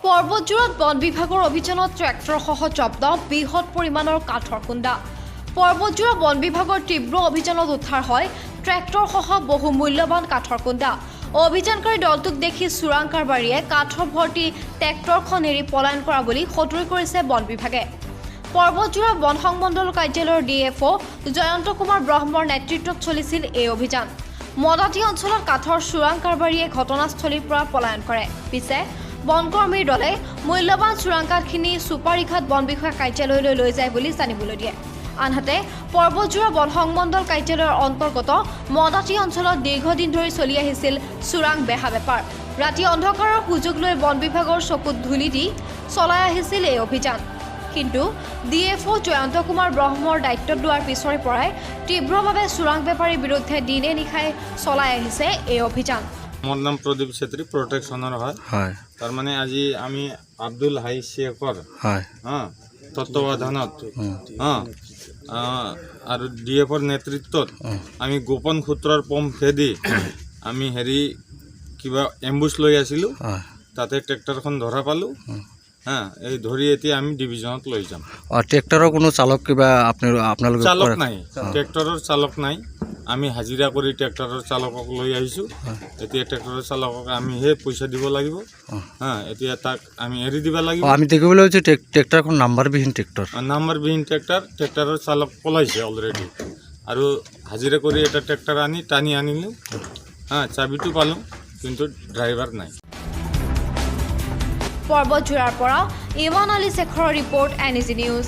পৰ্বতজোৰত বন বিভাগৰ অভিযানত ট্ৰেক্টৰসহ জব্দ বৃহৎ পৰিমাণৰ কাঠৰ কুণ্ডা। পৰ্বতজোৰা বন বিভাগৰ তীব্ৰ অভিযানত উদ্ধাৰ হয় ট্ৰেক্টৰসহ বহু মূল্যৱান কাঠৰ কুণ্ডা। অভিযানকাৰী দলটোক দেখি চোৰাং কাৰবাৰীয়ে কাঠৰ ভৰ্তি ট্ৰেক্টৰখন এৰি পলায়ন কৰা বুলি সতৰি কৰিছে বন বিভাগে। পৰ্বতজোৰা বন সংমণ্ডল কাৰ্যালয়ৰ ডিএফঅ জয়ন্ত কুমাৰ ব্ৰহ্মৰ নেতৃত্বত চলিছিল এই অভিযান। মদাতি অঞ্চলত কাঠৰ চোৰাং কাৰবাৰীয়ে ঘটনাস্থলীৰ পৰা পলায়ন কৰে। পিছে বনকৰ্মীৰ দলে মূল্যৱান চোৰাং কাঠখিনি চুপাৰীঘাট বন বিষয়া কাৰ্যালয়লৈ লৈ যায় বুলি জানিবলৈ দিয়ে। আনহাতে পৰ্বতজোৰা বন সংমণ্ডল কাৰ্যালয়ৰ অন্তৰ্গত মদাতি অঞ্চলত দীৰ্ঘদিন ধৰি চলি আহিছিল চোৰাং বেহা বেপাৰ। ৰাতি অন্ধকাৰৰ সুযোগ লৈ বন বিভাগৰ চকুত ধূলি দি চলাই আহিছিল এই অভিযান। কিন্তু ডিএফঅ জয়ন্ত কুমাৰ ব্ৰহ্মৰ দায়িত্বত লোৱাৰ পিছৰে পৰাই তীব্ৰভাৱে চোৰাং বেপাৰীৰ বিৰুদ্ধে দিনে নিশাই চলাই আহিছে এই অভিযান। মোৰ নাম প্ৰদীপ ছেত্ৰী, প্ৰটেকশ্যনৰ হয়। তাৰমানে আজি আমি আব্দুল হাই শেখৰ তত্ত্বাৱধানত আৰু ডিএফৰ নেতৃত্বত আমি গোপন সূত্ৰৰ পম্পেদি আমি কিবা এম্বুছ লৈ আছিলোঁ। তাতে ট্ৰেক্টৰখন ধৰা পালোঁ। এই ধৰি এতিয়া আমি ডিভিজনত লৈ যাম। ট্ৰেক্টৰৰ কোনো চালক কিবা আপোনালোকে চালক নাই, ট্ৰেক্টৰৰ চালক নাই। আমি হাজিৰা কৰি ট্ৰেক্টৰৰ চালকক লৈ আহিছোঁ। এতিয়া ট্ৰেক্টৰৰ চালকক আমিহে পইচা দিব লাগিব। এতিয়া তাক আমি এৰি দিব লাগিব। আমি দেখিবলৈ পাইছোঁ ট্ৰেক্টৰখন নাম্বাৰবিহীন ট্ৰেক্টৰ। নাম্বাৰবিহীন ট্ৰেক্টৰৰ চালক পলাইছে অলৰেডি। আৰু হাজিৰা কৰি এটা ট্ৰেক্টৰ টানি আনিলোঁ। চাবিটো পালোঁ, কিন্তু ড্ৰাইভাৰ নাই। পৰ্বতজোৰাৰ পৰা ইমান আলী শেখৰৰ ৰিপৰ্ট NEZ নিউজ।